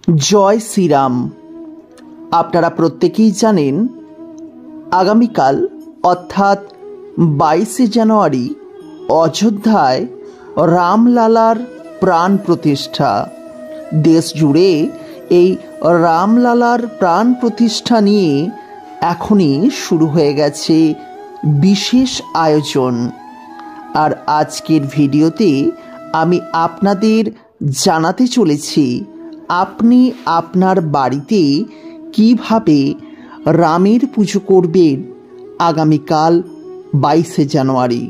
জয় শ্রীরাম। আপনারা প্রত্যেকেই জানেন আগামীকাল অর্থাৎ 22শে জানুয়ারি অযোধ্যায় রামলালার প্রাণ প্রতিষ্ঠা। দেশ জুড়ে এই রামলালার প্রাণ প্রতিষ্ঠা নিয়ে এখনই শুরু হয়ে গেছে বিশেষ আয়োজন। আর আজকের ভিডিওতে আমি আপনাদের জানাতে চলেছি আপনি আপনার বাড়িতে কিভাবে রামের পুজো করবেন আগামীকাল 22শে জানুয়ারি।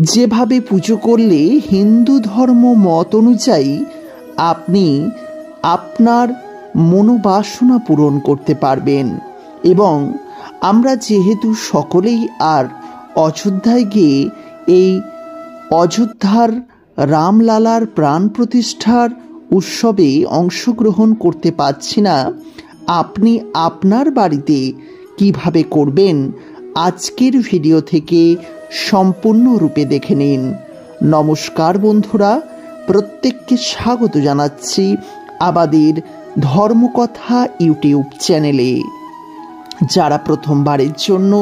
যেভাবে পুজো করলে হিন্দু ধর্ম মত অনুযায়ী আপনি আপনার মনোবাসনা পূরণ করতে পারবেন। এবং আমরা যেহেতু সকলেই আর অযোধ্যায় গিয়ে এই অযোধ্যার রামলালার প্রাণ প্রতিষ্ঠার উৎসবে অংশগ্রহণ করতে পারছি না, আপনি আপনার বাড়িতে কিভাবে করবেন আজকের ভিডিও থেকে সম্পূর্ণরূপে দেখে নিন। নমস্কার বন্ধুরা, প্রত্যেককে স্বাগত জানাচ্ছি আমাদের ধর্মকথা ইউটিউব চ্যানেলে। যারা প্রথমবারের জন্য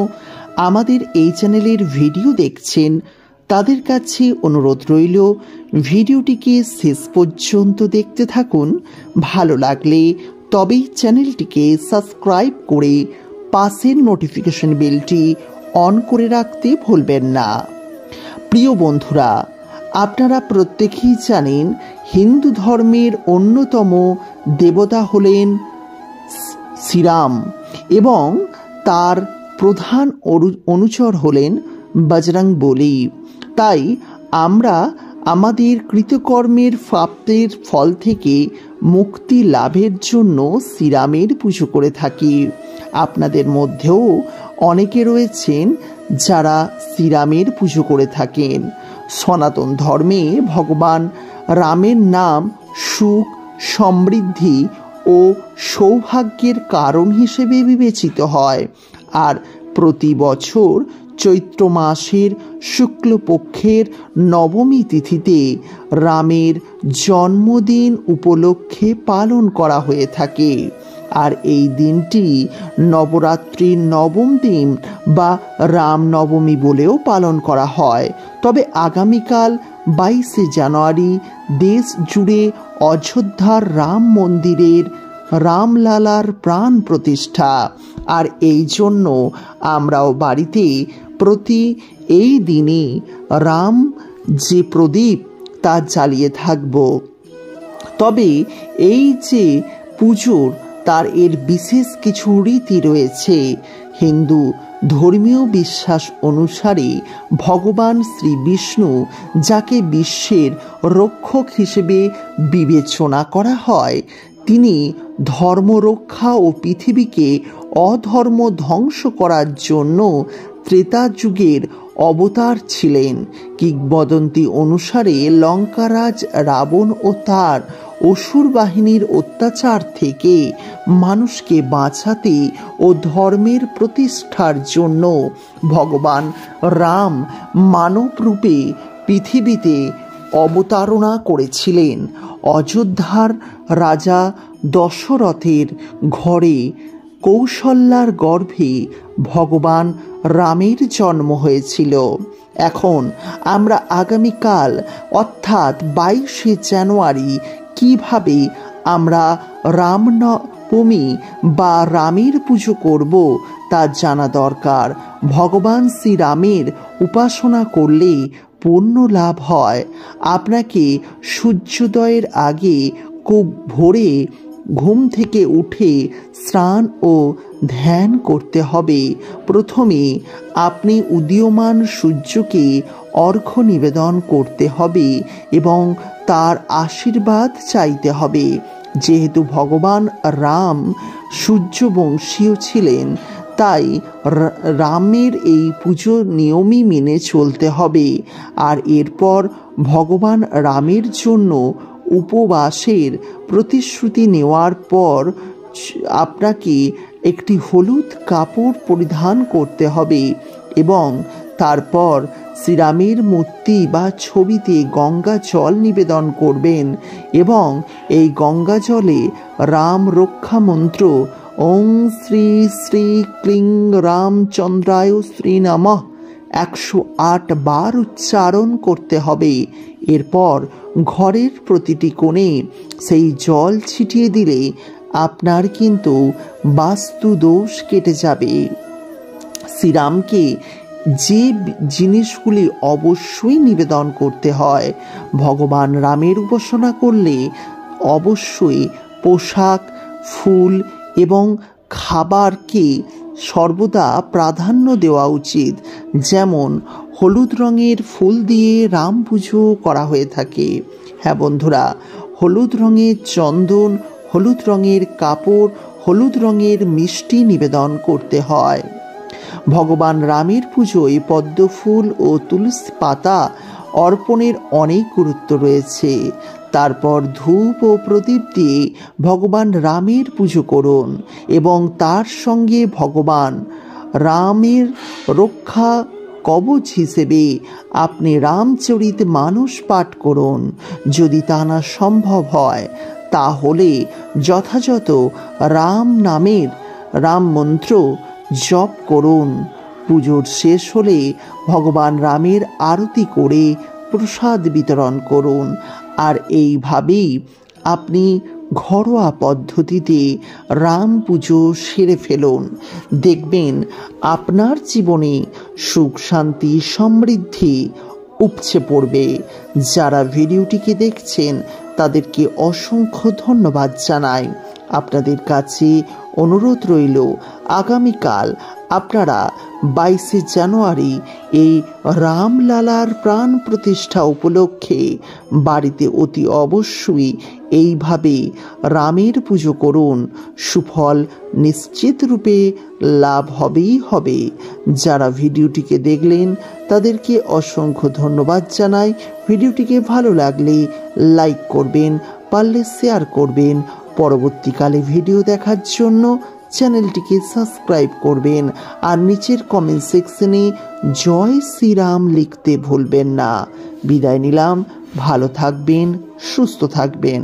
আমাদের এই চ্যানেলের ভিডিও দেখছেন তাদের কাছে অনুরোধ রইল ভিডিওটিকে শেষ পর্যন্ত দেখতে থাকুন। ভালো লাগলে তবেই চ্যানেলটিকে সাবস্ক্রাইব করে পাশের নোটিফিকেশন বেলটি অন করে রাখতে ভুলবেন না। প্রিয় বন্ধুরা, আপনারা প্রত্যেকেই জানেন হিন্দু ধর্মের অন্যতম দেবতা হলেন শ্রীরাম এবং তার প্রধান অনুচর হলেন বজরংবলী। তাই আমরা আমাদের কৃতকর্মের প্রাপ্তির ফল থেকে মুক্তি লাভের জন্য শ্রীরামের পুজো করে থাকি। আপনাদের মধ্যেও অনেকে রয়েছেন যারা শ্রীরামের পুজো করে থাকেন। সনাতন ধর্মে ভগবান রামের নাম সুখ, সমৃদ্ধি ও সৌভাগ্যের কারণ হিসেবে বিবেচিত হয়। আর প্রতি বছর চৈত্র মাসের শুক্লপক্ষের নবমী তিথিতে রামের জন্মদিন উপলক্ষে পালন করা হয়ে থাকে। আর এই দিনটি নবরাত্রির নবম দিন বা রামনবমী বলেও পালন করা হয়। তবে আগামীকাল 22শে জানুয়ারি দেশ জুড়ে অযোধ্যার রাম মন্দিরের রামলালার প্রাণ প্রতিষ্ঠা। আর এই জন্য আমরাও বাড়িতে প্রতি এই দিনে রাম যে প্রদীপ তা জ্বালিয়ে থাকব। তবে এই যে পুজোর তার এর বিশেষ কিছু রীতি রয়েছে। হিন্দু ধর্মীয় বিশ্বাস অনুসারে ভগবান শ্রী বিষ্ণু, যাকে বিশ্বের রক্ষক হিসেবে বিবেচনা করা হয়, তিনি ধর্ম রক্ষা ও পৃথিবীকে অধর্ম ধ্বংস করার জন্য ত্রেতা যুগের অবতার ছিলেন। কিংবদন্তি অনুসারে লঙ্কারাজ রাবণ ও তার অসুর বাহিনীর অত্যাচার থেকে মানুষকে বাঁচাতে ও ধর্মের প্রতিষ্ঠার জন্য ভগবান রাম মানব রূপে পৃথিবীতে অবতারণা করেছিলেন। অযোধ্যার রাজা দশরথের ঘরে কৌশল্যার গর্ভে ভগবান রামের জন্ম হয়েছিল। এখন আমরা আগামীকাল অর্থাৎ 22শে জানুয়ারি কিভাবে আমরা রামনবমী বা রামের পুজো করব তা জানা দরকার। ভগবান শ্রীরামের উপাসনা করলে পুণ্য লাভ হয়। আপনাকে সূর্যোদয়ের আগে খুব ভোরে ঘুম থেকে উঠে স্নান ও ধ্যান করতে হবে। প্রথমে আপনি উদীয়মান সূর্যকে অর্ঘ্য নিবেদন করতে হবে এবং তার আশীর্বাদ চাইতে হবে। যেহেতু ভগবান রাম সূর্যবংশীয় ছিলেন, তাই রামের এই পুজো নিয়মই মেনে চলতে হবে। আর এরপর ভগবান রামের জন্য উপবাসের প্রতিশ্রুতি নেওয়ার পর আপনাকে একটি হলুদ কাপড় পরিধান করতে হবে এবং তারপর শ্রীরামের মূর্তি বা ছবিতে গঙ্গা জল নিবেদন করবেন এবং এই গঙ্গা জলে রাম রক্ষা মন্ত্র ওং শ্রী শ্রী ক্লিং রামচন্দ্রায় শ্রীনামঃ 108 বার উচ্চারণ করতে হবে। এরপর ঘরের প্রতিটি কোণে সেই জল ছিটিয়ে দিলে আপনার কিন্তু বাস্তু দোষ কেটে যাবে। শ্রীরামকে যে জিনিসগুলি অবশ্যই নিবেদন করতে হয়, ভগবান রামের উপাসনা করলে অবশ্যই পোশাক, ফুল এবং খাবারকে সর্বদা প্রাধান্য দেওয়া উচিত। যেমন হলুদ রঙের ফুল দিয়ে রাম পুজো করা হয়ে থাকে। হ্যাঁ বন্ধুরা, হলুদ রঙের চন্দন, হলুদ রঙের কাপড়, হলুদ রঙের মিষ্টি নিবেদন করতে হয়। ভগবান রামের পুজোয় পদ্ম ফুল ও তুলসী পাতা অর্পণের অনেক গুরুত্ব রয়েছে। তারপর ধূপ ও প্রদীপ দিয়ে ভগবান রামের পুজো করুন এবং তার সঙ্গে ভগবান রামের রক্ষা কবচ হিসেবে আপনি রামচরিত মানস পাঠ করুন। যদি তা না সম্ভব হয় তাহলে যথাযথ রাম নামের রাম মন্ত্র জপ করুন। পুজোর শেষ হলে ভগবান রামের আরতি করে প্রসাদ বিতরণ করুন। আর এইভাবেই আপনি ঘরোয়া পদ্ধতিতে রাম পুজো সেরে ফেলুন। দেখবেন আপনার জীবনে সুখ, শান্তি, সমৃদ্ধি উপচে পড়বে। যারা ভিডিওটিকে দেখছেন তাদেরকে অসংখ্য ধন্যবাদ জানাই। আপনাদের কাছে অনুরোধ রইল, আগামীকাল আপনারা 22শে জানুয়ারি এই রামলালার প্রাণ প্রতিষ্ঠা উপলক্ষে বাড়িতে অতি অবশ্যই এইভাবে রামের পুজো করুন। সুফল নিশ্চিত রূপে লাভ হবেই হবে। যারা ভিডিওটিকে দেখলেন তাদেরকে অসংখ্য ধন্যবাদ জানাই। ভিডিওটিকে ভালো লাগলে লাইক করবেন, পারলে শেয়ার করবেন। পরবর্তীকালে ভিডিও দেখার জন্য চ্যানেলটিকে সাবস্ক্রাইব করবেন আর নিচের কমেন্ট সেকশনে জয় শ্রীরাম লিখতে ভুলবেন না। বিদায় নিলাম, ভালো থাকবেন, সুস্থ থাকবেন।